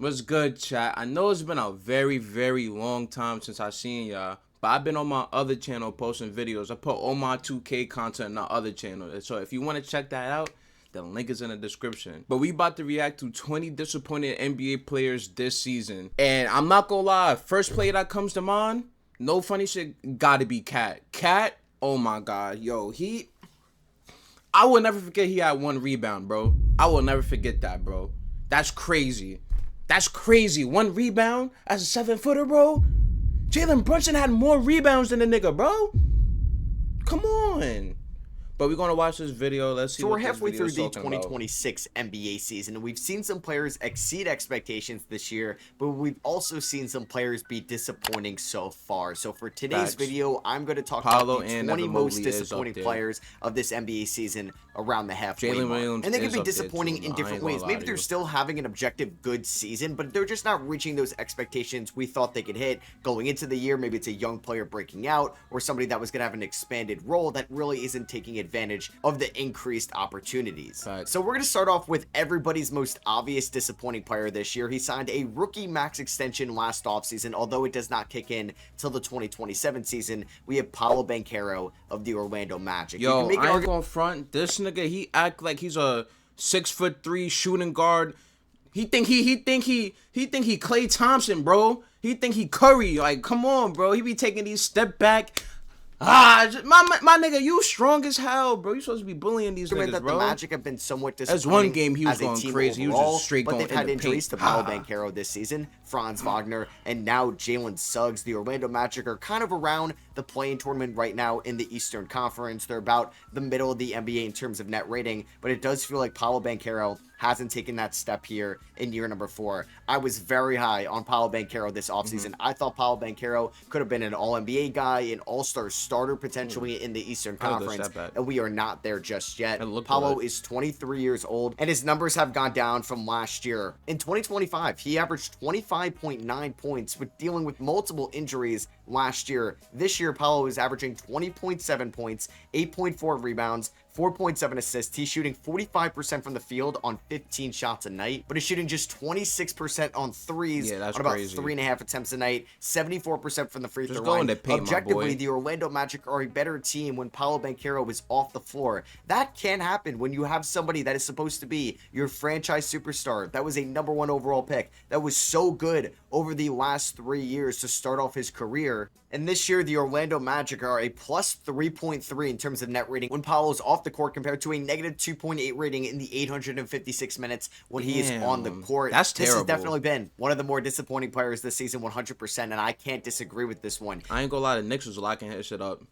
What's good, chat? I know it's been a very, very long time since I seen y'all, but I've been on my other channel posting videos. I put all my 2K content on the other channel. So if you want to check that out, the link is in the description. But we about to react to 20 disappointed NBA players this season. And I'm not gonna lie, first player that comes to mind, no funny shit, gotta be Cat. Cat, oh my god, yo, I will never forget he had 1 rebound, bro. I will never forget that, bro. That's crazy. That's crazy. 1 rebound as a 7-footer, bro. Jalen Brunson had more rebounds than the nigga, bro. Come on. But we're going to watch this video. Let's see So what we're this halfway video through is the talking about. 2026 NBA season, and we've seen some players exceed expectations this year, but we've also seen some players be disappointing so far. So for today's Facts. video, I'm going to talk Paolo about the and 20 Evan most Mobley is up disappointing there. players of this NBA season around the halfway Jalen mark. Williams And they can is be up there disappointing too. in No, I different ain't gonna ways. lie Maybe to they're you. still having an objective good season, but they're just not reaching those expectations we thought they could hit going into the year. Maybe it's a young player breaking out or somebody that was going to have an expanded role that really isn't taking advantage of the increased opportunities. Facts. So we're going to start off with everybody's most obvious disappointing player this year. He signed a rookie max extension last offseason, although it does not kick in till the 2027 season. We have Paolo Banchero of the Orlando Magic. Yo, I ain't gonna front. This nigga, he act like he's a 6'3" shooting guard. He think he Klay Thompson, bro. He think he Curry. Like, come on, bro. He be taking these step back. My nigga, you strong as hell, bro. You supposed to be bullying these niggas, that bro. The Magic have been somewhat That's disappointing. one game he was as a going team crazy. He was overall, just straight but going they've had in the injuries paint. to Paolo Banchero this season, Franz Wagner, and now Jalen Suggs. The Orlando Magic are kind of around the play-in tournament right now in the Eastern Conference. They're about the middle of the NBA in terms of net rating, but it does feel like Paolo Banchero hasn't taken that step here in year number 4. I was very high on Paolo Banchero this offseason. I thought Paolo Banchero could have been an All-NBA guy, an All-Star starter potentially in the Eastern Conference, and we are not there just yet. Paolo is 23 years old, and his numbers have gone down from last year. In 2025, he averaged 25.9 points with dealing with multiple injuries last year. This year, Paolo is averaging 20.7 points, 8.4 rebounds, 4.7 assists. He's shooting 45% from the field on 15 shots a night, but he's shooting just 26% on threes on about crazy. 3.5 attempts a night, 74% from the free throw go line. in the paint, Objectively, the Orlando Magic are a better team when Paolo Banchero is off the floor. That can happen when you have somebody that is supposed to be your franchise superstar. That was a #1 overall pick. That was so good over the last 3 years to start off his career. And this year, the Orlando Magic are a plus 3.3 in terms of net rating when Paolo's off the court compared to a negative 2.8 rating in the 856 minutes when he is on the court. That's terrible. This has definitely been one of the more disappointing players this season, 100%, and I can't disagree with this one. I ain't gonna lie, the Knicks was locking his shit up.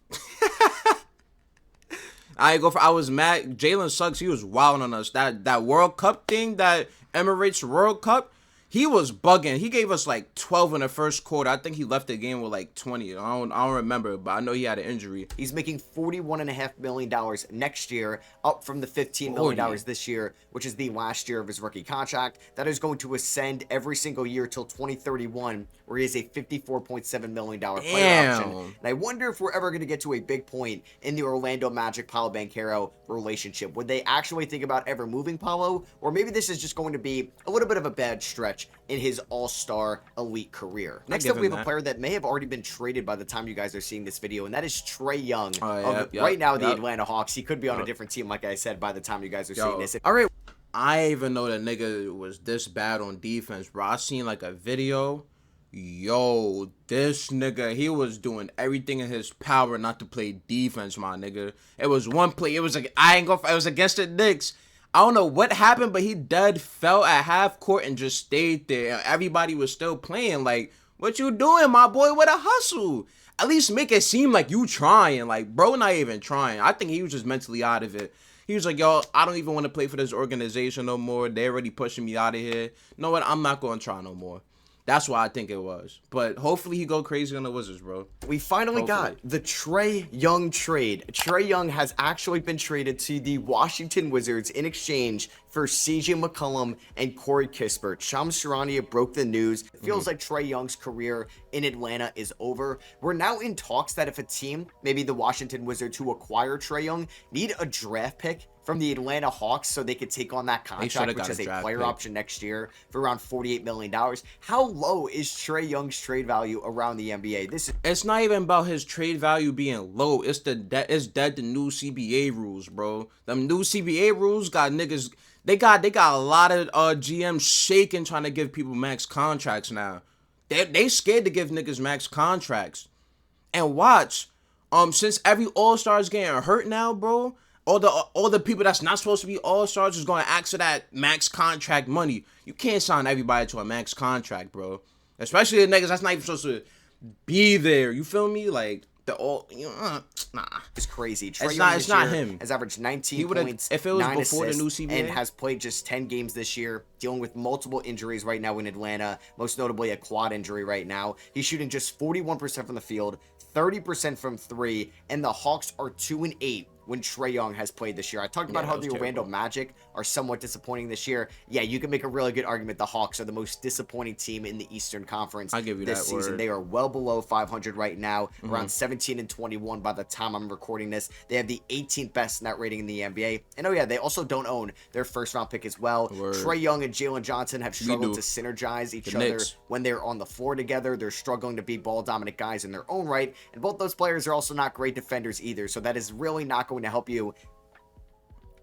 I was mad. Jalen Suggs, he was wilding on us. That World Cup thing, that Emirates World Cup, he was bugging. He gave us like 12 in the first quarter. I think he left the game with like 20. I don't remember, but I know he had an injury. He's making $41.5 million next year, up from the $15 million this year, which is the last year of his rookie contract. That is going to ascend every single year till 2031, where he has a $54.7 million player option. And I wonder if we're ever going to get to a big point in the Orlando Magic Paolo Banchero relationship. Would they actually think about ever moving Paolo? Or maybe this is just going to be a little bit of a bad stretch in his all-star elite career. Next up, we have a player that may have already been traded by the time you guys are seeing this video, and that is Trae Young. Right now, the Atlanta Hawks. He could be on a different team, like I said, by the time you guys are seeing this. All right. I didn't even know that nigga was this bad on defense, bro. I seen like a video. Yo, this nigga, he was doing everything in his power not to play defense, my nigga. It was one play. It was like, it was against the Knicks. I don't know what happened, but he dead fell at half court and just stayed there. Everybody was still playing. Like, what you doing, my boy? With a hustle. At least make it seem like you trying. Like, bro, not even trying. I think he was just mentally out of it. He was like, yo, I don't even want to play for this organization no more. They already pushing me out of here. You know what? I'm not going to try no more. That's why I think it was. But hopefully he go crazy on the Wizards, bro. We finally got the Trae Young trade. Trae Young has actually been traded to the Washington Wizards in exchange for CJ McCollum and Corey Kispert. Shams Charania broke the news. It feels like Trae Young's career in Atlanta is over. We're now in talks that if a team, maybe the Washington Wizards who acquire Trae Young, need a draft pick from the Atlanta Hawks so they could take on that contract, which has a player option next year for around $48 million. How low is Trae Young's trade value around the NBA? It's not even about his trade value being low. It's the new CBA rules, bro. Them new CBA rules got niggas. They got a lot of GMs shaking trying to give people max contracts now. They scared to give niggas max contracts. And watch, since every All-Star is getting hurt now, bro, all the people that's not supposed to be All-Stars is going to ask for that max contract money. You can't sign everybody to a max contract, bro. Especially the niggas that's not even supposed to be there. You feel me? Like, nah. It's crazy. It's not him. Has averaged 19 points, if it was 9 before the new assists, CBA, and has played just 10 games this year, dealing with multiple injuries right now in Atlanta, most notably a quad injury right now. He's shooting just 41% from the field, 30% from 3, and the Hawks are 2-8 when Trae Young has played this year. I talked about how the Orlando Magic are somewhat disappointing this year. Yeah, you can make a really good argument the Hawks are the most disappointing team in the Eastern Conference this season. They are well below 500 right now, around 17-21 by the time I'm recording this. They have the 18th best net rating in the NBA. And oh yeah, they also don't own their first round pick as well. Trae Young and Jalen Johnson have struggled to synergize each other when they're on the floor together. They're struggling to be ball dominant guys in their own right. And both those players are also not great defenders either. So that is really not going to help you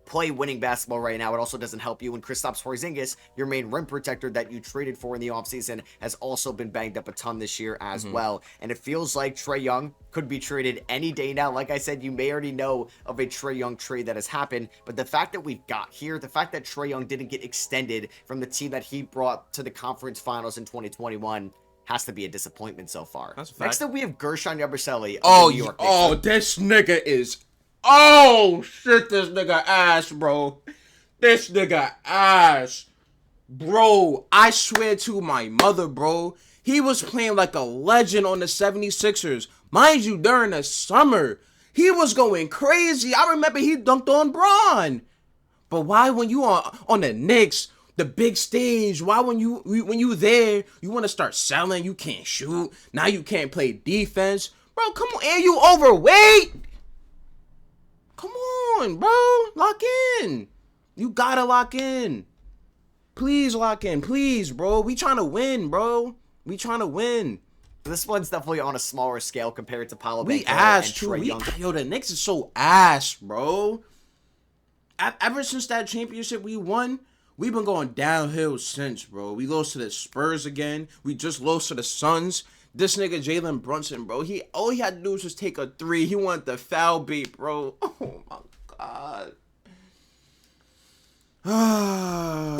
play winning basketball right now. It also doesn't help you when Kristaps Porzingis, your main rim protector that you traded for in the offseason, has also been banged up a ton this year as well. And it feels like Trae Young could be traded any day now. Like I said, you may already know of a Trae Young trade that has happened, but the fact that we've got here, the fact that Trae Young didn't get extended from the team that he brought to the conference finals in 2021 has to be a disappointment so far. Next up, we have Gershon Yabusele of the New York Knicks. This nigga is... Oh, shit, this nigga ass, bro. This nigga ass. Bro, I swear to my mother, bro. He was playing like a legend on the 76ers. Mind you, during the summer, he was going crazy. I remember he dunked on Bron. But why when you on the Knicks, the big stage, why when you there, you want to start selling, you can't shoot. Now you can't play defense. Bro, come on, and you overweight. Come on, bro. Lock in. You gotta lock in. Please lock in. Please, bro. We trying to win, bro. We trying to win. This one's definitely on a smaller scale compared to Paolo Banchero We ass, and too. Trae Young. Yo, the Knicks is so ass, bro. Ever since that championship we won, we've been going downhill since, bro. We lost to the Spurs again. We just lost to the Suns. This nigga Jalen Brunson, bro, all he had to do was just take a 3. He wanted the foul bait, bro. Oh my god.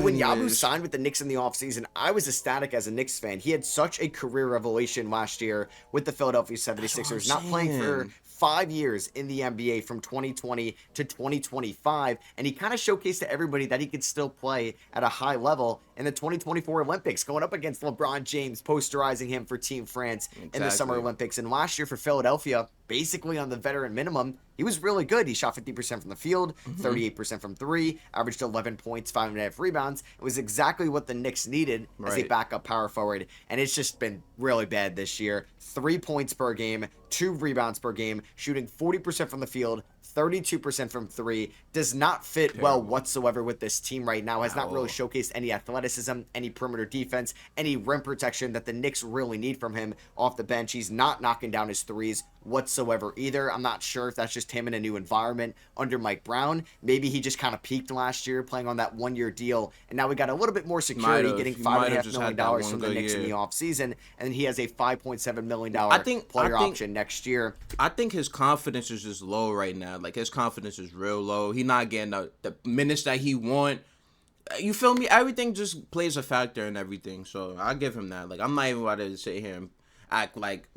When Yabu signed with the Knicks in the offseason, I was ecstatic as a Knicks fan. He had such a career revelation last year with the Philadelphia 76ers, not playing for 5 years in the NBA from 2020 to 2025, and he kind of showcased to everybody that he could still play at a high level in the 2024 Olympics, going up against LeBron James, posterizing him for Team France in the Summer Olympics. And last year for Philadelphia, basically on the veteran minimum, he was really good. He shot 50% from the field, 38% from 3, averaged 11 points, 5.5 rebounds. It was exactly what the Knicks needed as a backup power forward, and it's just been really bad this year. 3 points per game, 2 rebounds per game, shooting 40% from the field, 32% from 3, does not fit well whatsoever with this team right now, has not really showcased any athleticism, any perimeter defense, any rim protection that the Knicks really need from him off the bench. He's not knocking down his threes whatsoever either. I'm not sure if that's just him in a new environment under Mike Brown. Maybe he just kind of peaked last year playing on that 1-year deal, and now we got a little bit more security, getting $5.5 million from the Knicks in the offseason, and he has a $5.7 million player option next year. I think his confidence is just low right now. Like, his confidence is real low. He not getting the minutes that he want. You feel me? Everything just plays a factor in everything. So I give him that. Like, I'm not even about to sit here and act like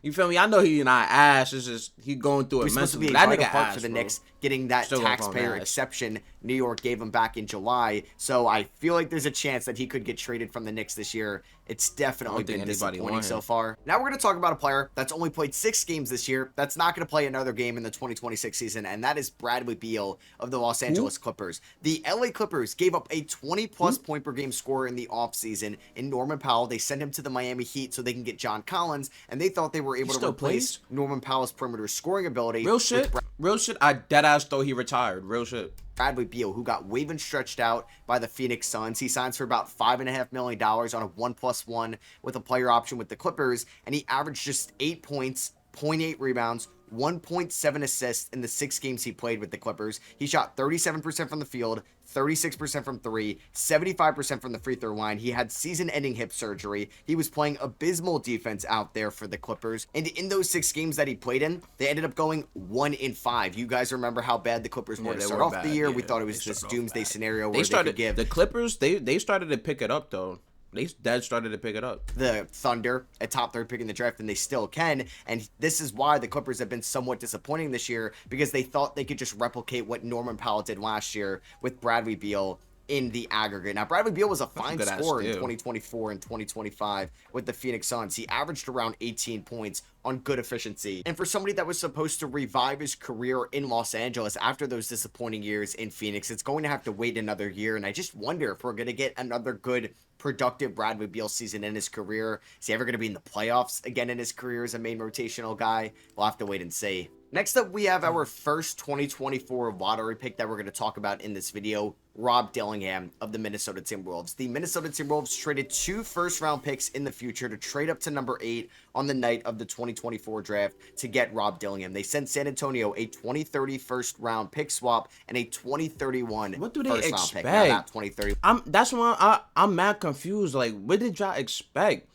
you feel me? I know he not ass. It's just he going through it mentally. That nigga ass for the Knicks getting that taxpayer exception New York gave him back in July. So I feel like there's a chance that he could get traded from the Knicks this year. It's definitely been disappointing so far. Now we're going to talk about a player that's only played 6 games this year. That's not going to play another game in the 2026 season, and that is Bradley Beal of the Los Angeles Clippers. The LA Clippers gave up a 20-plus point per game scorer in the offseason in Norman Powell. They sent him to the Miami Heat so they can get John Collins, and they thought they were able to replace Norman Powell's perimeter scoring ability. Real shit. Real shit, I deadass thought he retired. Real shit. Bradley Beal, who got waived and stretched out by the Phoenix Suns. He signs for about $5.5 million on a 1+1 with a player option with the Clippers, and he averaged just 8 points, 0.8 rebounds, 1.7 assists in the 6 games he played with the Clippers. He shot 37% from the field, 36% from 3, 75% from the free throw line. He had season-ending hip surgery. He was playing abysmal defense out there for the Clippers. And in those 6 games that he played in, they ended up going 1-5. You guys remember how bad the Clippers were to start off the year? We thought it was this doomsday scenario where they could give... The Clippers, they started to pick it up, though. They started to pick it up. The Thunder, a top 3 pick in the draft, and they still can. And this is why the Clippers have been somewhat disappointing this year, because they thought they could just replicate what Norman Powell did last year with Bradley Beal in the aggregate. Now, Bradley Beal was a fine scorer in 2024 and 2025 with the Phoenix Suns. He averaged around 18 points on good efficiency. And for somebody that was supposed to revive his career in Los Angeles after those disappointing years in Phoenix, it's going to have to wait another year. And I just wonder if we're going to get another good, productive Bradley Beal season in his career. Is he ever going to be in the playoffs again in his career as a main rotational guy? We'll have to wait and see. Next up, we have our first 2024 lottery pick that we're going to talk about in this video, Rob Dillingham of the Minnesota Timberwolves. The Minnesota Timberwolves traded 2 first-round picks in the future to trade up to number 8 on the night of the 2024 draft to get Rob Dillingham. They sent San Antonio a 2030 first-round pick swap and a 2031 what do they first-round expect? pick. Now, that 2030. That's why I'm mad confused. Like, what did y'all expect?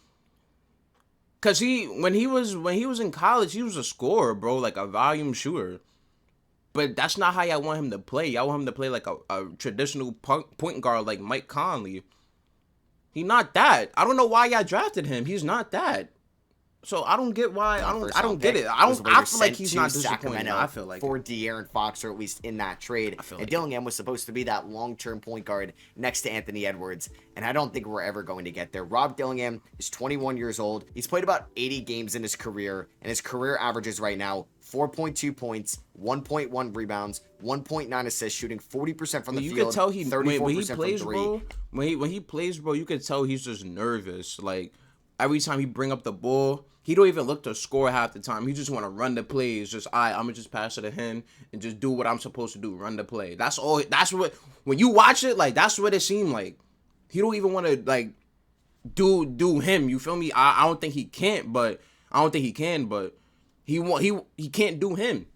Cause when he was in college, he was a scorer, bro, like a volume shooter. But that's not how y'all want him to play. Y'all want him to play like a traditional point guard like Mike Conley. He's not that. I don't know why y'all drafted him. He's not that. So I don't get why. I don't get it. I feel like he's not disappointing. I feel like for De'Aaron Fox, or at least in that trade. And Dillingham was supposed to be that long-term point guard next to Anthony Edwards, and I don't think we're ever going to get there. Rob Dillingham is 21 years old. He's played about 80 games in his career, and his career averages right now 4.2 points, 1.1 rebounds, 1.9 assists, shooting 40% from the field. You can tell 34% when he plays, from 3. bro. When he plays, bro, you can tell he's just nervous. Like every time he bring up the ball, he don't even look to score half the time. He just want to run the plays. Just I'm gonna just pass it to him and just do what I'm supposed to do. Run the play. That's all. That's what when you watch it, like that's what it seemed like. He don't even want to like do him. You feel me? I don't think he can't, but I don't think he can, but he can't do him.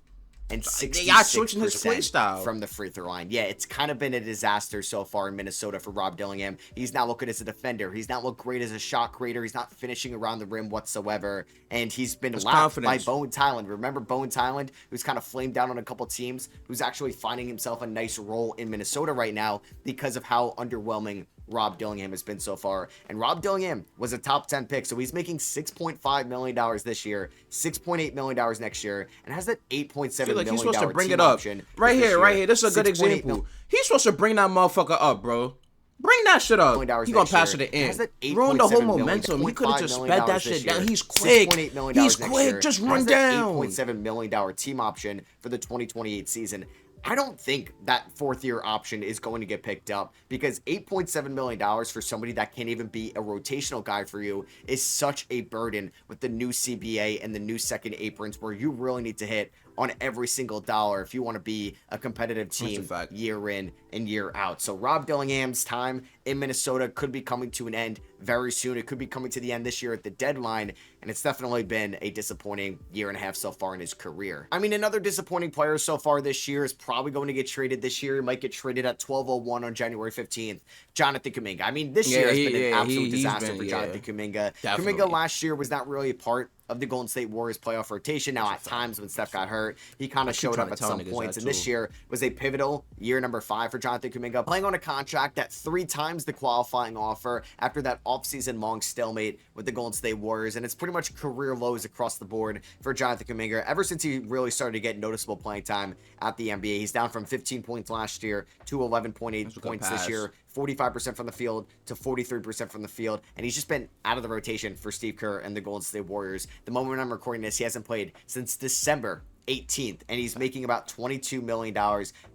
And 66% from the free throw line. Yeah, it's kind of been a disaster so far in Minnesota for Rob Dillingham. He's not looking as a defender. He's not looked great as a shot creator. He's not finishing around the rim whatsoever. And he's been lapped by Bowen Tyland. Remember Bowen Tyland, who's kind of flamed down on a couple teams, who's actually finding himself a nice role in Minnesota right now because of how underwhelming Rob Dillingham has been so far. And Rob Dillingham was a top 10 pick, so he's making $6.5 million this year, $6.8 million next year, and has that $8.7 million he's supposed to bring it up. Right here. This is a good example. He's supposed to bring that motherfucker up, bro. Bring that shit up. He gonna pass it to end. Ruin the whole momentum. He could have just sped that shit down. He's quick. He's quick. Just run down. $8.7 million team option for the 2028 season. I don't think that 4th-year option is going to get picked up because $8.7 million for somebody that can't even be a rotational guy for you is such a burden with the new CBA and the new second aprons where you really need to hit on every single dollar if you want to be a competitive team year in and year out. So Rob Dillingham's time in Minnesota could be coming to an end very soon. It could be coming to the end this year at the deadline, and it's definitely been a disappointing year and a half so far in his career. I mean, another disappointing player so far this year is probably going to get traded this year. He might get traded at 12:01 on January 15th. Jonathan Kuminga. I mean, this year has been an absolute disaster for Jonathan Kuminga. Kuminga last year was not really a part of the Golden State Warriors playoff rotation. Now, at times when Steph got hurt, he kind of showed up at some points. And this year was a pivotal year number 5 for Jonathan Kuminga, playing on a contract at 3 times the qualifying offer after that offseason long stalemate with the Golden State Warriors. And it's pretty much career lows across the board for Jonathan Kuminga ever since he really started to get noticeable playing time at the NBA. He's down from 15 points last year to 11.8 points this year. 45% from the field to 43% from the field, and he's just been out of the rotation for Steve Kerr and the Golden State Warriors. The moment I'm recording this, he hasn't played since December 18th, and he's making about $22 million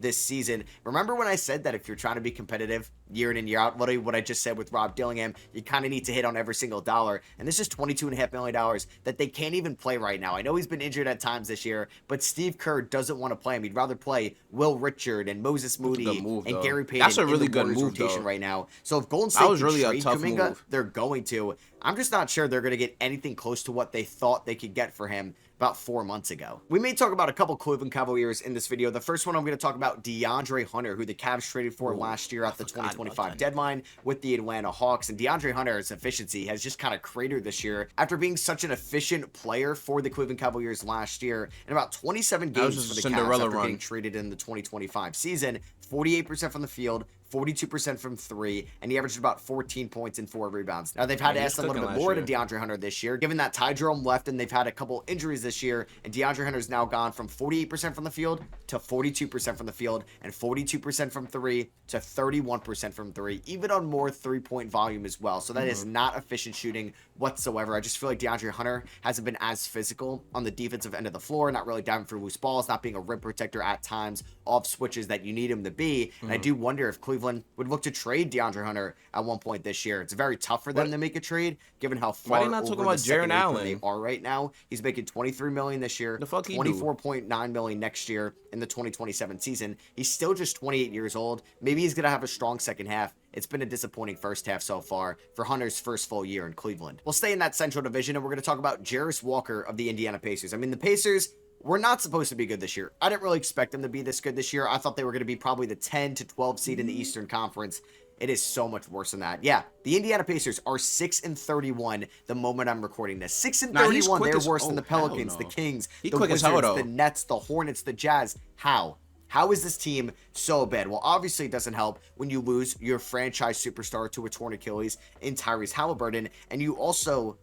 this season. Remember when I said that if you're trying to be competitive year in and year out, literally what I just said with Rob Dillingham, you kind of need to hit on every single dollar, and this is $22.5 million that they can't even play right now. I know he's been injured at times this year, but Steve Kerr doesn't want to play him. He'd rather play Will Richard and Moses Moody and Gary Payton. That's a really in the good move, rotation though. right now. So if Golden State was really trade a tough Kuminga, move. they're going to. I'm just not sure they're going to get anything close to what they thought they could get for him about 4 months ago. We may talk about a couple Cleveland Cavaliers in this video. The first one I'm going to talk about DeAndre Hunter, who the Cavs traded for last year at the 2025 deadline with the Atlanta Hawks. And DeAndre Hunter's efficiency has just kind of cratered this year after being such an efficient player for the Cleveland Cavaliers last year. In about 27 games for the Cavs after getting traded in the 2025 season, 48% from the field, 42% from three, and he averaged about 14 points and 4 rebounds. Now, they've had to ask a little bit more to DeAndre Hunter this year, given that Ty Jerome left and they've had a couple injuries this year, and DeAndre Hunter's now gone from 48% from the field to 42% from the field, and 42% from three to 31% from three, even on more three-point volume as well. So that is not efficient shooting whatsoever. I just feel like DeAndre Hunter hasn't been as physical on the defensive end of the floor, not really diving for loose balls, not being a rim protector at times, off switches that you need him to be. And I do wonder if Cleveland would look to trade DeAndre Hunter at one point this year. It's very tough for them to make a trade, given how far over the second apron they are right now. He's making $23 million this year, $24.9 million next year in the 2027 season. He's still just 28 years old. Maybe he's gonna have a strong second half. It's been a disappointing first half so far for Hunter's first full year in Cleveland. We'll stay in that Central Division, and we're going to talk about Jarace Walker of the Indiana Pacers. I mean, the Pacers were not supposed to be good this year. I didn't really expect them to be this good this year. I thought they were going to be probably the 10 to 12 seed in the Eastern Conference. It is so much worse than that. Yeah, the Indiana Pacers are 6-31 the moment I'm recording this. 6-31, they're worse than the Pelicans, the Kings, the Wizards, the Nets, the Hornets, the Jazz. How? How is this team so bad? Well, obviously it doesn't help when you lose your franchise superstar to a torn Achilles in Tyrese Halliburton, and you also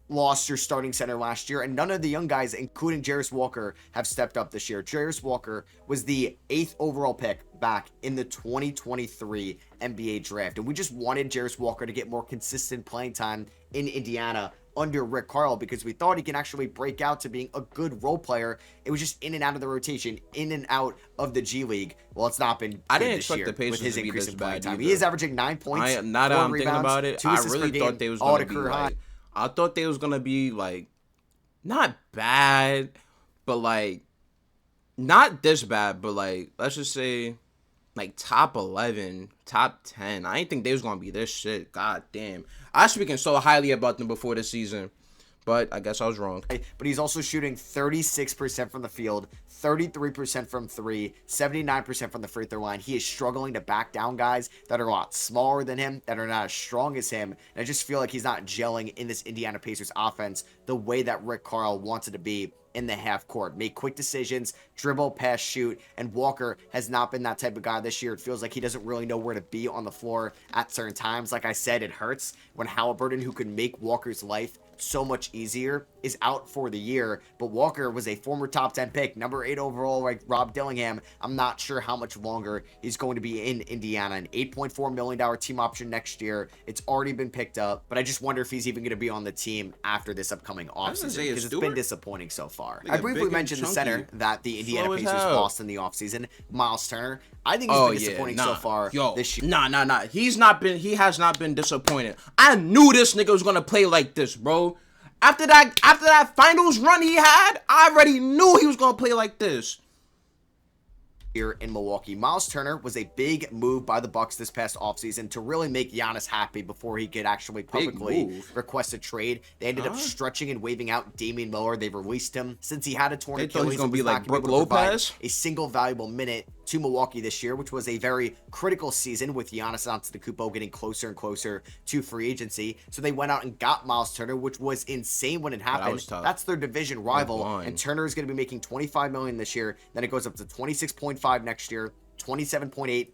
lost your starting center last year, and none of the young guys, including Jarace Walker, have stepped up this year. Jarace Walker was the 8th overall pick back in the 2023 NBA draft, and we just wanted Jarace Walker to get more consistent playing time in Indiana under Rick Carlisle, because we thought he can actually break out to being a good role player. It was just in and out of the rotation, in and out of the G League. Well, it's not been I didn't good expect this year the Pacers with his to be increase this in playing bad time. either. He is averaging 9 points, now that 4 I'm rebounds, thinking about it, 2 I assists per really game, thought they was all gonna be career high. like, I thought they was gonna be like, not bad, but like, not this bad, but like, let's just say, like top 11, top 10. I didn't think they was gonna be this shit. God damn, I was speaking so highly about them before the season. But I guess I was wrong. But he's also shooting 36% from the field, 33% from three, 79% from the free throw line. He is struggling to back down guys that are a lot smaller than him, that are not as strong as him. And I just feel like he's not gelling in this Indiana Pacers offense the way that Rick Carlisle wants it to be in the half court. Make quick decisions, dribble, pass, shoot, and Walker has not been that type of guy this year. It feels like he doesn't really know where to be on the floor at certain times. Like I said, it hurts when Halliburton, who could make Walker's life so much easier, is out for the year. But Walker was a former top 10 pick, number 8 overall, like Rob Dillingham. I'm not sure how much longer he's going to be in Indiana. An $8.4 million team option next year. It's already been picked up, but I just wonder if he's even going to be on the team after this upcoming offseason, because it's been disappointing so far. I briefly mentioned the center that the Indiana Pacers lost in the offseason, Miles Turner. I think he's been disappointing so far this year. Nah. He has not been disappointed. I knew this nigga was gonna play like this, bro. After that finals run he had, I already knew he was gonna play like this. Here in Milwaukee, Miles Turner was a big move by the Bucks this past offseason to really make Giannis happy before he could actually publicly request a trade. They ended up stretching and waving out Damian Lillard. They released him since he had a torn Achilles. He's gonna be like Brook Lopez, a single valuable minute to Milwaukee this year, which was a very critical season with Giannis Antetokounmpo getting closer and closer to free agency. So they went out and got Miles Turner, which was insane when it happened. That's their division rival, and Turner is going to be making $25 million this year. Then it goes up to 26.5 next year, 27.8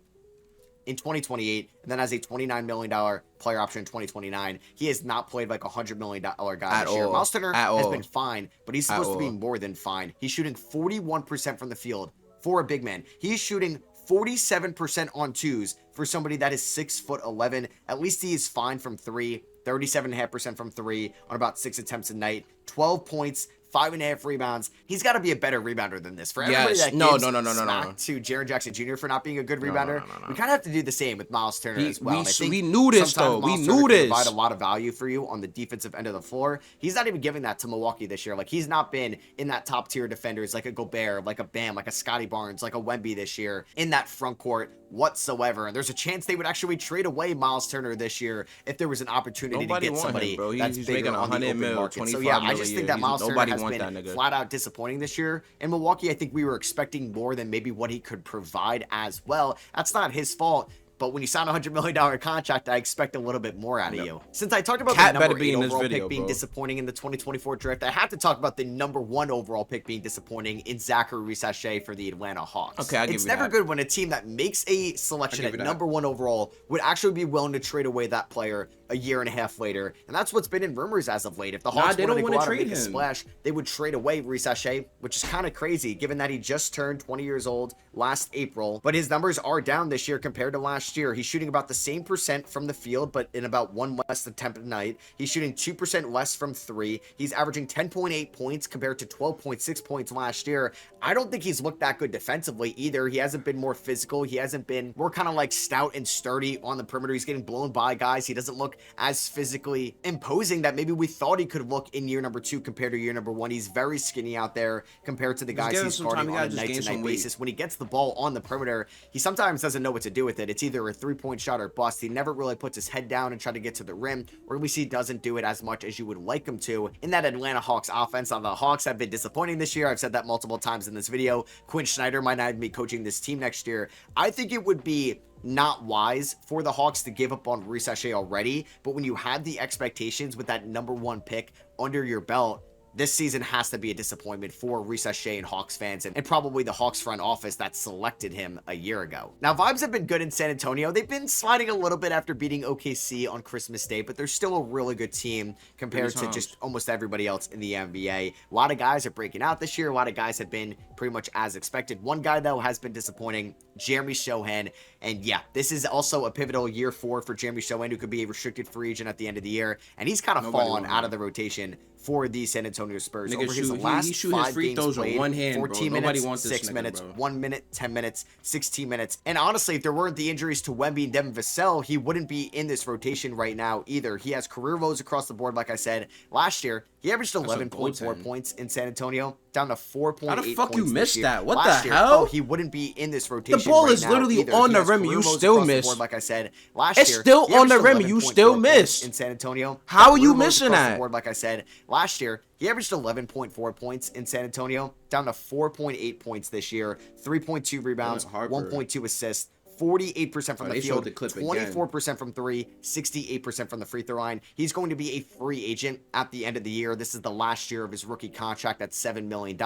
in 2028, and then has a $29 million player option in 2029. He has not played like a $100 million guy this year. Miles Turner has been fine, but he's supposed to be more than fine. He's shooting 41% from the field for a big man. He's shooting 47% on twos for somebody that is 6'11". At least he is fine from three. 37.5% from three on about 6 attempts a night. 12 points, 5.5 rebounds. He's got to be a better rebounder than this. For everybody Yes. that No, gives no, no, no, no, smack no. to Jaren Jackson Jr. for not being a good No, no, rebounder, no, no, no. we kind of have to do the same with Miles Turner as well. And I think We knew this, sometimes though. We Miles knew Turner can this. provide a lot of value for you on the defensive end of the floor. He's not even giving that to Milwaukee this year. Like, he's not been in that top tier defenders like a Gobert, like a Bam, like a Scotty Barnes, like a Wemby this year in that front court whatsoever. And there's a chance they would actually trade away Miles Turner this year if there was an opportunity Nobody to get want somebody him, bro. that's He's bigger making on the 100 open mil, market. So 25 yeah, I mil a just year. think that Miles Turner Nobody has want been that nigga. flat out disappointing this year. In Milwaukee, I think we were expecting more than maybe what he could provide as well. That's not his fault. But when you sign a $100 million contract, I expect a little bit more out of you. Since I talked about Cat the better number be 8 in this overall video, pick being bro. disappointing in the 2024 draft, I have to talk about the number 1 overall pick being disappointing in Zachary Risacher for the Atlanta Hawks. Okay, I'll give it's you never that. good when a team that makes a selection I'll give at you that. number 1 overall would actually be willing to trade away that player a year and a half later. And that's what's been in rumors as of late. If the Hawks they wanted don't to go wanna out and trade make a him. splash, they would trade away Risacher, which is kind of crazy given that he just turned 20 years old last April. But his numbers are down this year compared to last year. He's shooting about the same percent from the field, but in about 1 less attempt a night. He's shooting 2% less from 3. He's averaging 10.8 points compared to 12.6 points last year. I don't think he's looked that good defensively either. He hasn't been more physical. He hasn't been more kind of like stout and sturdy on the perimeter. He's getting blown by guys. He doesn't look as physically imposing that maybe we thought he could look in year number 2 compared to year number 1. He's very skinny out there compared to the guys give him he's some time. guarding He on a gotta just gain night-to-night some weight. basis. When he gets the ball on the perimeter, he sometimes doesn't know what to do with it. It's either a three-point shot or bust. He never really puts his head down and try to get to the rim, or we see doesn't do it as much as you would like him to in that Atlanta Hawks offense. Now, the Hawks have been disappointing this year. I've said that multiple times in this video. Quinn Snyder might not even be coaching this team next year. I think it would be not wise for the Hawks to give up on Risacher already, but when you have the expectations with that number 1 pick under your belt, this season has to be a disappointment for Risacher and Hawks fans, and probably the Hawks front office that selected him a year ago. Now, vibes have been good in San Antonio. They've been sliding a little bit after beating OKC on Christmas Day, but they're still a really good team compared to just almost everybody else in the NBA. A lot of guys are breaking out this year. A lot of guys have been pretty much as expected. One guy, though, has been disappointing, Jeremy Shohan. And yeah, this is also a pivotal year 4 for Jeremy Shohan, who could be a restricted free agent at the end of the year. And he's kind of fallen out of the rotation for the San Antonio Spurs. Nigga Over his shoot- last he shoot his 5 free games throws with played, one hand, bro. 14 Nobody minutes, wants this 6 nigga, minutes, bro. 1 minute, 10 minutes, 16 minutes. And honestly, if there weren't the injuries to Wemby and Devin Vassell, he wouldn't be in this rotation right now either. He has career lows across the board, like I said. Last year, he averaged 11.4 goaltend. points in San Antonio, down to 4.8 How the fuck you points this missed year. that? What Last the year, hell? oh, he wouldn't be in this rotation ball right is now literally either. on He the has rim, career you lows still across the missed. board, like I said. Last It's year, still he on the averaged rim, you 11.4 still points missed. in San Antonio. How are you Career lows missing across the that? board, like I said. Last year, he averaged 11.4 points in San Antonio, down to 4.8 points this year, 3.2 rebounds, Harper. 1.2 assists, 48% from Oh, the they showed field, the clip again. 24% from 3, 68% from the free throw line. He's going to be a free agent at the end of the year. This is the last year of his rookie contract at $7 million.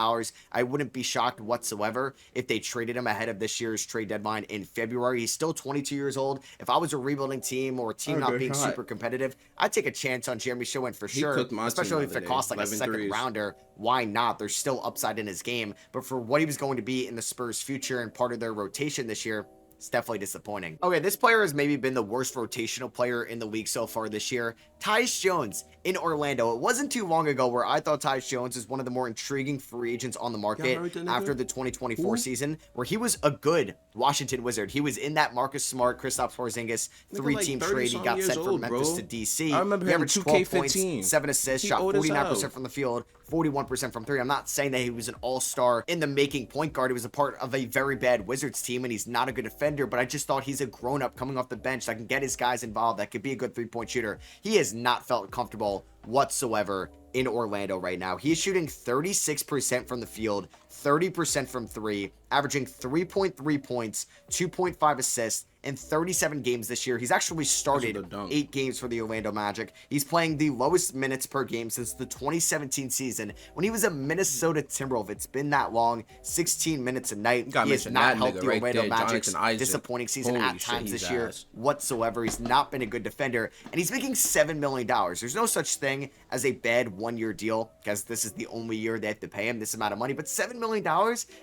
I wouldn't be shocked whatsoever if they traded him ahead of this year's trade deadline in February. He's still 22 years old. If I was a rebuilding team or a team not good being shot. super competitive, I'd take a chance on Jeremy Shohan for sure, cooked my team especially the if other it day. costs like a 11 second threes. rounder. Why not? There's still upside in his game, but for what he was going to be in the Spurs' future and part of their rotation this year, it's definitely disappointing. Okay, this player has maybe been the worst rotational player in the league so far this year. Tyus Jones in Orlando. It wasn't too long ago where I thought Tyus Jones is one of the more intriguing free agents on the market heard that nigga? after the 2024 season, where he was a good Washington Wizard. He was in that Marcus Smart, Kristaps Porzingis Nigga, three-team like trade. He 30-some got years sent from old, Memphis bro. to DC. I remember he him in averaged 12 points, 2K15. 7 assists, He shot old as 49% hell. from the field, 41% from 3. I'm not saying that he was an all-star in the making point guard. He was a part of a very bad Wizards team, and he's not a good defender, but I just thought he's a grown-up coming off the bench that can get his guys involved, that could be a good three-point shooter. He has not felt comfortable whatsoever in Orlando right now. He is shooting 36% from the field, 30% from 3, averaging 3.3 points, 2.5 assists, in 37 games this year. He's actually started That's a dunk. 8 games for the Orlando Magic. He's playing the lowest minutes per game since the 2017 season when he was a Minnesota Timberwolf. It's been that long, 16 minutes a night. gotta He has mention not that helped nigga the right Orlando there, Magic's Jonathan Isaac. disappointing season Holy at shit, times he's this year ass. whatsoever. He's not been a good defender, and he's making $7 million. There's no such thing as a bad one-year deal, because this is the only year they have to pay him this amount of money, but $7 million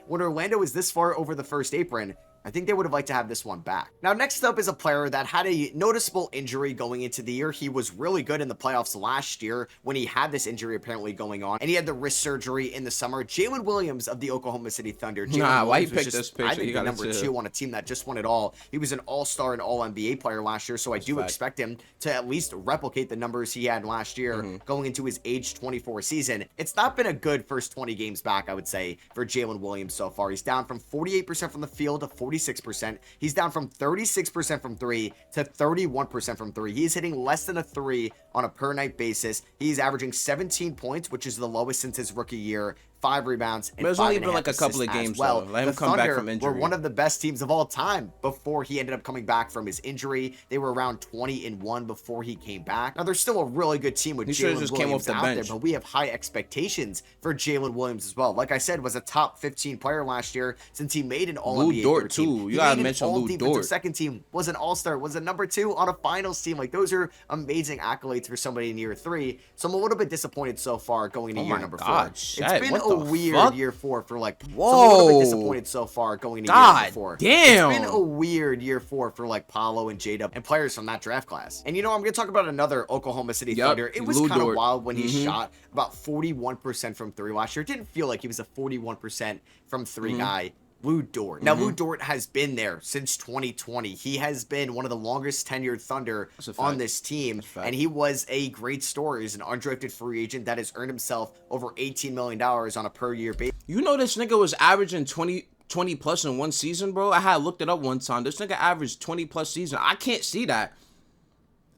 when Orlando is this far over the first apron, I think they would have liked to have this one back. Now, next up is a player that had a noticeable injury going into the year. He was really good in the playoffs last year when he had this injury apparently going on, and he had the wrist surgery in the summer. Jalen Williams of the Oklahoma City Thunder. Why you picked this picture? I think the number 2 on a team that just won it all. He was an all-star and all-NBA player last year, so I do expect him to at least replicate the numbers he had last year going into his age 24 season. It's not been a good first 20 games back, I would say, for Jalen Williams so far. He's down from 48% from the field to 46%. He's down from 36% from 3 to 31% from 3. He's hitting less than a 3 on a per night basis. He's averaging 17 points, which is the lowest since his rookie year. 5 rebounds and but it's 5 only and been like a couple of games well. Let him come back from injury. Were one of the best teams of all time before he ended up coming back from his injury. They were around 20-1 before he came back. Now they're still a really good team with Jalen Williams out there, but we have high expectations for Jalen Williams as well. Like I said, was a top 15 player last year since he made an All-NBA Dort too. You gotta mention Lou Dort. Second team, was an All-Star, was a number 2 on a finals team. Like those are amazing accolades for somebody in year 3. So I'm a little bit disappointed so far going into year number 4. It's been a weird year 4 for like, so I'm a little bit disappointed so far going into year number 4. Damn. It's been a weird year 4 for like Paolo and J-Dub and players from that draft class. And you know, I'm going to talk about another Oklahoma City Thunder. It was kind of wild when he shot about 41% from 3 last year. It didn't feel like he was a 41% from 3 guy. Lou Dort. Now, Lou Dort has been there since 2020. He has been one of the longest tenured Thunder on this team, and he was a great story. He's an undrafted free agent that has earned himself over $18 million on a per-year basis. You know this nigga was averaging 20 plus in one season, bro? I had looked it up one time. This nigga averaged 20 plus season. I can't see that.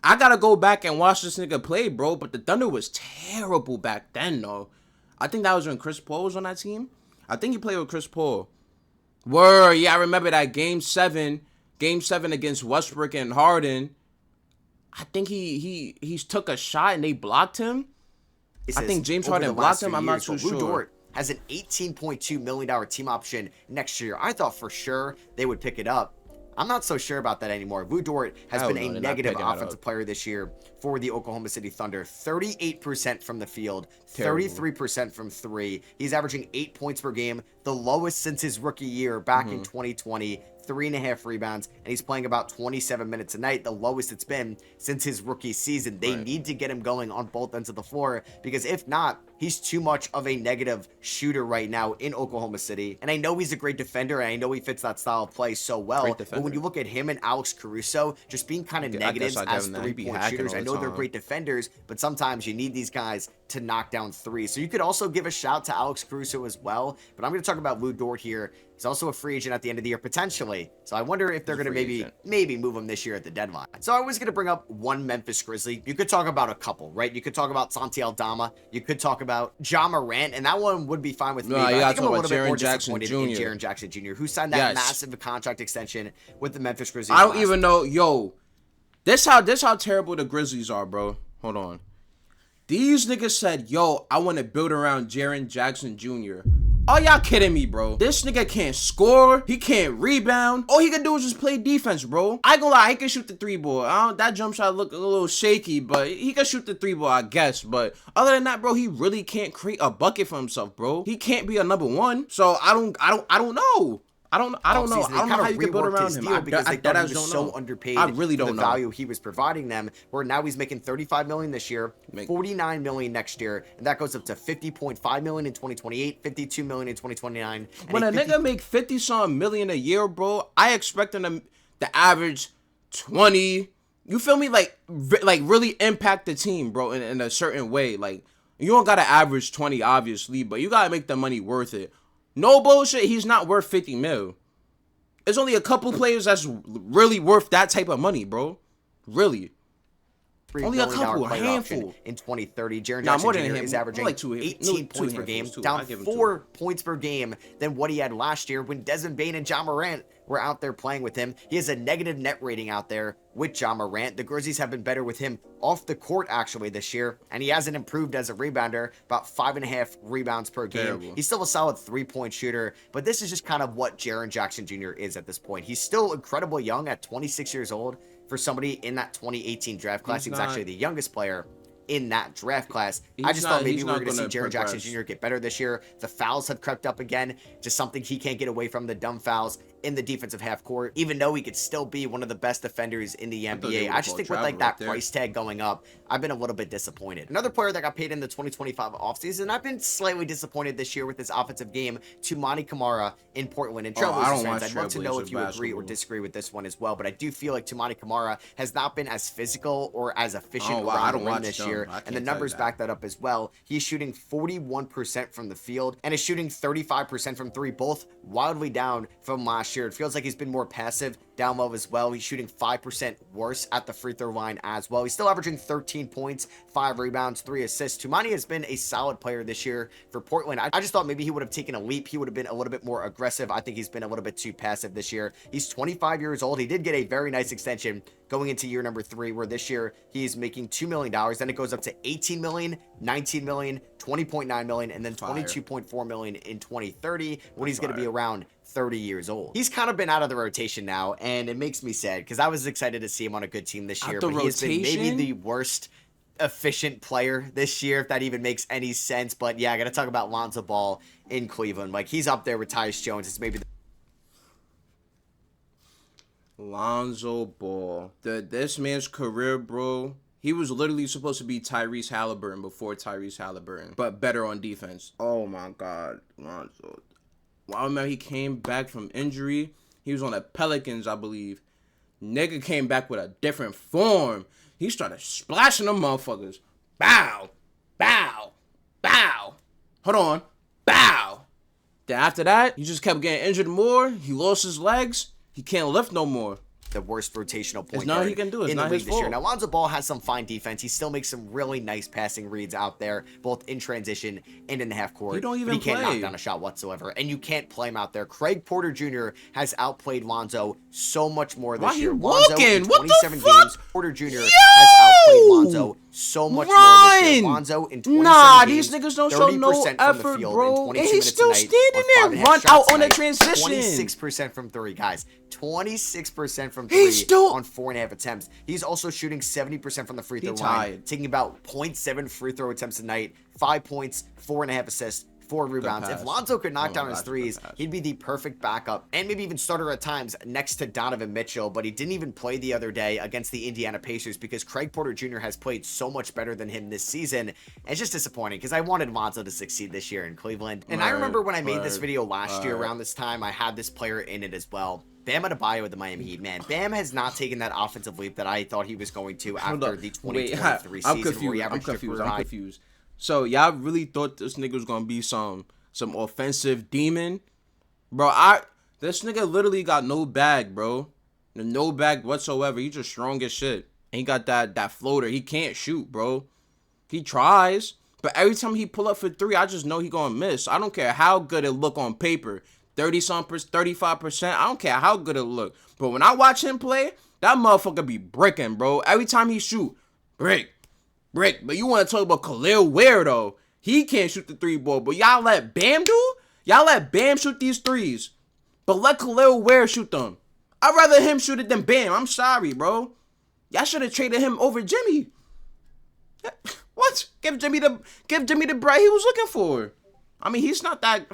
I gotta go back and watch this nigga play, bro, but the Thunder was terrible back then, though. I think that was when Chris Paul was on that team. I think he played with Chris Paul. Word, yeah, I remember that game 7 against Westbrook and Harden. I think he took a shot and they blocked him. I think James Harden blocked him. I'm not too sure. Lou Dort has an $18.2 million team option next year. I thought for sure they would pick it up. I'm not so sure about that anymore. Lou Dort has been a negative offensive player this year for the Oklahoma City Thunder. 38% from the field, 33% from 3. He's averaging 8 points per game, the lowest since his rookie year back in 2020. 3.5 rebounds, and he's playing about 27 minutes a night, the lowest it's been since his rookie season. They need to get him going on both ends of the floor, because if not, he's too much of a negative shooter right now in Oklahoma City. And I know he's a great defender, and I know he fits that style of play so well, but when you look at him and Alex Caruso just being kind of negatives as 3-point shooters, I know they're great defenders, but sometimes you need these guys to knock down 3. So you could also give a shout to Alex Caruso as well, but I'm going to talk about Lou Dort here. He's also a free agent at the end of the year, potentially. So I wonder if they're going to maybe move him this year at the deadline. So I was going to bring up one Memphis Grizzly. You could talk about a couple, right? You could talk about Santi Aldama. You could talk about Ja Morant, and that one would be fine with me. I think I'm a little bit more disappointed in Jaren Jackson Jr., who signed that massive contract extension with the Memphis Grizzlies. I don't even know. Yo, this how terrible the Grizzlies are, bro. Hold on. These niggas said, yo, I want to build around Jaren Jackson Jr. Are y'all kidding me, bro? This nigga can't score. He can't rebound. All he can do is just play defense, bro. I ain't gonna lie, he can shoot the 3 ball. That jump shot look a little shaky, but he can shoot the 3 ball, I guess. But other than that, bro, he really can't create a bucket for himself, bro. He can't be a number 1. So I don't know. I don't know. I don't know how you can build around him. Because they thought he was so underpaid. I really don't know the value he was providing them. Where now he's making $35 million this year, $49 million next year, and that goes up to $50.5 million in 2028, $52 million in 2029. When a nigga make 50-something million a year, bro, I expect him to average 20. You feel me? Like really impact the team, bro, in a certain way. Like you don't gotta average 20, obviously, but you gotta make the money worth it. No bullshit, he's not worth 50 mil. There's only a couple players that's really worth that type of money, bro. Really. Only a couple, a handful. In 2030, Jaren Jackson Jr. is averaging like 18 points per game, down 4 points per game than what he had last year when Desmond Bane and Ja Morant were out there playing with him. He has a negative net rating out there with Ja Morant. The Grizzlies have been better with him off the court actually this year, and he hasn't improved as a rebounder, about 5.5 rebounds per game. Terrible. He's still a solid 3-point shooter, but this is just kind of what Jaren Jackson Jr. is at this point. He's still incredibly young at 26 years old for somebody in that 2018 draft class. He was actually the youngest player in that draft class. I just thought maybe we were going to see Jaren Jackson Jr. get better this year. The fouls have crept up again, just something he can't get away from, the dumb fouls. in the defensive half court, even though he could still be one of the best defenders in the NBA. I just think with like that price tag going up, I've been a little bit disappointed. Another player that got paid in the 2025 offseason, I've been slightly disappointed this year with his offensive game, Toumani Camara in Portland. And Trailblazers fans, I'd love to know if you agree or disagree with this one as well, but I do feel like Toumani Camara has not been as physical or as efficient around the rim this year, and the numbers back that up as well. He's shooting 41% from the field and is shooting 35% from three, both wildly down from last year. It feels like he's been more passive down low as well. He's shooting 5% worse at the free throw line as well. He's still averaging 13 points, 5 rebounds, 3 assists. Toumani has been a solid player this year for Portland. I just thought maybe he would have taken a leap. He would have been a little bit more aggressive. I think he's been a little bit too passive this year. He's 25 years old. He did get a very nice extension going into year number 3, where this year he's making $2 million. Then it goes up to $18 million, $19 million, $20.9 million, and then $22.4 million in 2030 when he's going to be around 30 years old. He's kind of been out of the rotation now, and it makes me sad because I was excited to see him on a good team this year, but he has been maybe the worst efficient player this year, if that even makes any sense. But yeah, I got to talk about Lonzo Ball in Cleveland. Like, he's up there with Tyus Jones. It's maybe Lonzo Ball. This man's career, bro. He was literally supposed to be Tyrese Halliburton before Tyrese Halliburton, but better on defense. Oh my God, Lonzo. Well, I remember he came back from injury. He was on the Pelicans, I believe. Nigga came back with a different form. He started splashing them motherfuckers. Bow, bow, bow. Hold on. Bow. Then after that, he just kept getting injured more. He lost his legs. He can't lift no more. The worst rotational point guard he can do. in the league this year. Now, Lonzo Ball has some fine defense. He still makes some really nice passing reads out there, both in transition and in the half court. He can't knock down a shot whatsoever, and you can't play him out there. Craig Porter Jr. has outplayed Lonzo so much more this year. Lonzo in 27 games. Porter Jr. has outplayed Lonzo so much more this year. Lonzo in 27 games. These niggas don't show no effort, bro. And he's still standing there, run out on the transition. 26% from three, guys. 26% from three on 4.5 attempts. He's also shooting 70% from the free throw line, taking about 0.7 free throw attempts a night, 5 points, 4.5 assists, 4 rebounds. If Lonzo could knock down his threes, he'd be the perfect backup and maybe even starter at times next to Donovan Mitchell, but he didn't even play the other day against the Indiana Pacers because Craig Porter Jr. has played so much better than him this season. And it's just disappointing because I wanted Lonzo to succeed this year in Cleveland. And I remember when I made this video last year around this time, I had this player in it as well. Bam Adebayo with the Miami Heat, man. Bam has not taken that offensive leap that I thought he was going to after the 2023 season where he averaged a career high. I'm confused. So y'all really thought this nigga was gonna be some offensive demon, bro? This nigga literally got no bag, bro. No bag whatsoever. He's just strong as shit. And he got that floater. He can't shoot, bro. He tries, but every time he pull up for 3, I just know he gonna miss. I don't care how good it look on paper. 30-something%, 35%. I don't care how good it look. But when I watch him play, that motherfucker be bricking, bro. Every time he shoot, brick. But you want to talk about Khalil Ware, though. He can't shoot the 3 ball. But y'all let Bam do? Y'all let Bam shoot these 3s. But let Khalil Ware shoot them. I'd rather him shoot it than Bam. I'm sorry, bro. Y'all should have traded him over Jimmy. What? Give Jimmy the bread he was looking for. I mean, he's not that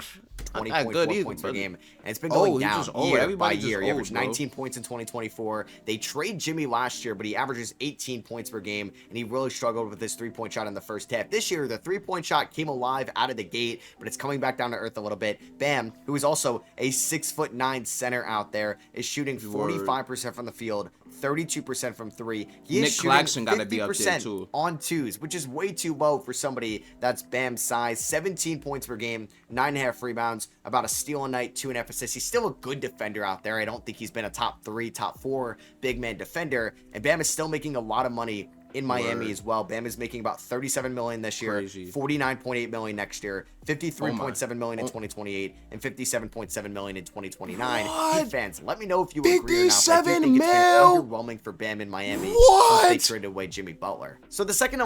20.4 points per game, and it's been going down year by year. He averaged 19 points in 2024. They trade Jimmy last year, but he averages 18 points per game, and he really struggled with his 3-point shot in the first half. This year, the 3-point shot came alive out of the gate, but it's coming back down to earth a little bit. Bam, who is also a 6'9" center out there, is shooting 45% from the field, 32% from 3. He is shooting 50% on 2s, which is way too low for somebody that's Bam's size. 17 points per game, 9.5 rebounds, about a steal a night, 2.5 assists. He's still a good defender out there. I don't think he's been a top 3, top 4 big man defender. And Bam is still making a lot of money in Miami as well. Bam is making about $37 million this year, $49.8 million next year, $53.7 million in 2028, and $57.7 million in 2029. Heat fans, let me know if you agree or not. But I do think it's been underwhelming for Bam in Miami since they traded away Jimmy Butler. So the second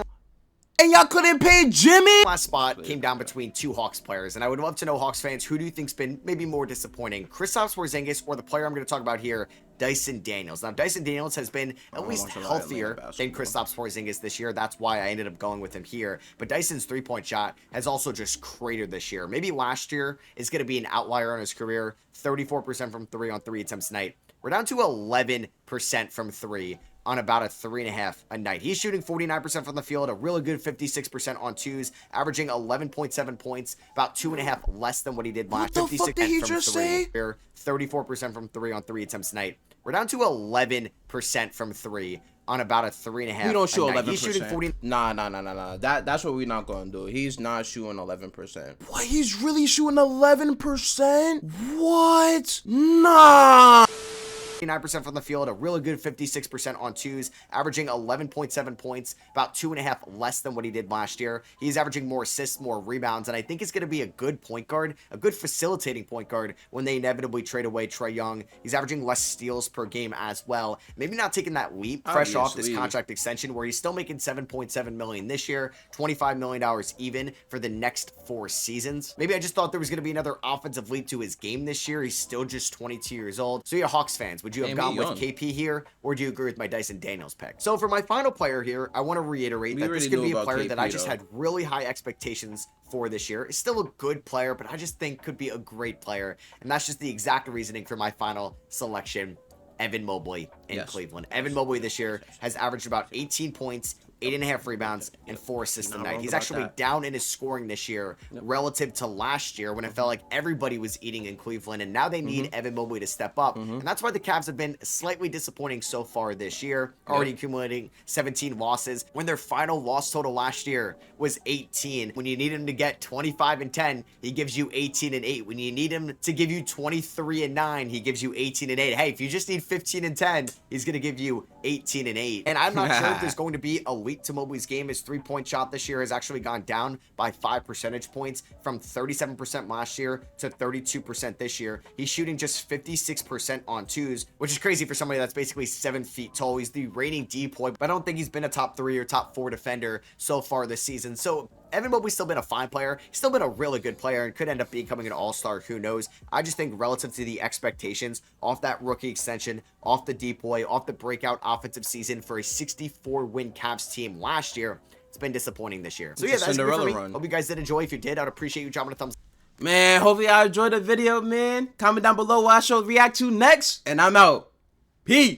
And y'all couldn't pay Jimmy? Last spot came down between two Hawks players, and I would love to know, Hawks fans, who do you think's been maybe more disappointing, Kristaps Porzingis or the player I'm going to talk about here, Dyson Daniels. Now, Dyson Daniels has been at least healthier than Kristaps Porzingis this year. That's why I ended up going with him here. But Dyson's three-point shot has also just cratered this year. Maybe last year is going to be an outlier on his career. 34% from three on 3 attempts a night. We're down to 11% from three on about a 3.5 a night. He's shooting 49% from the field, a really good 56% on twos, averaging 11.7 points, about 2.5 less than what he did last. What the fuck did he just say? 34% from three on 3 attempts a night. We're down to 11% from three on about a 3.5. We don't shoot 11%. He's shooting 40. Nah. That's what we're not gonna do. He's not shooting 11%. What? He's really shooting 11%? What? Nah. 9% from the field, a really good 56% on twos, averaging 11.7 points, about 2.5 less than what he did last year. He's averaging more assists, more rebounds, and I think he's going to be a good point guard, a good facilitating point guard when they inevitably trade away Trae Young. He's averaging less steals per game as well. Maybe not taking that leap fresh off this contract extension where he's still making $7.7 million this year, $25 million even for the next 4 seasons. Maybe I just thought there was going to be another offensive leap to his game this year. He's still just 22 years old. So yeah, Hawks fans, would you have gone with KP here, or do you agree with my Dyson Daniels pick? So for my final player here, I want to reiterate that this could be a player that I just had really high expectations for this year. It's still a good player, but I just think could be a great player, and that's just the exact reasoning for my final selection, Evan Mobley in Cleveland. Evan Mobley this year has averaged about 18 points, 8.5 rebounds, and 4 assists a night. He's actually down in his scoring this year relative to last year when it felt like everybody was eating in Cleveland, and now they need Evan Mobley to step up. And that's why the Cavs have been slightly disappointing so far this year, already accumulating 17 losses when their final loss total last year was 18. When you need him to get 25 and 10, he gives you 18 and 8. When you need him to give you 23 and 9, he gives you 18 and 8. Hey, if you just need 15 and 10, he's going to give you 18 and 8. And I'm not sure if there's going to be a leap to Mobley's game. His three-point shot this year has actually gone down by 5 percentage points from 37% last year to 32% this year. He's shooting just 56% on twos, which is crazy for somebody that's basically 7 feet tall. He's the reigning D-boy, but I don't think he's been a top 3 or top 4 defender so far this season. So Evan Mobley's still been a fine player. He's still been a really good player and could end up becoming an all-star. Who knows? I just think relative to the expectations off that rookie extension, off the D-boy, off the breakout offensive season for a 64-win Cavs team last year, it's been disappointing this year. So yeah, that's it for me. Hope you guys did enjoy. If you did, I'd appreciate you dropping a thumbs up. Man, hopefully y'all enjoyed the video, man. Comment down below what I should react to next, and I'm out. Peace.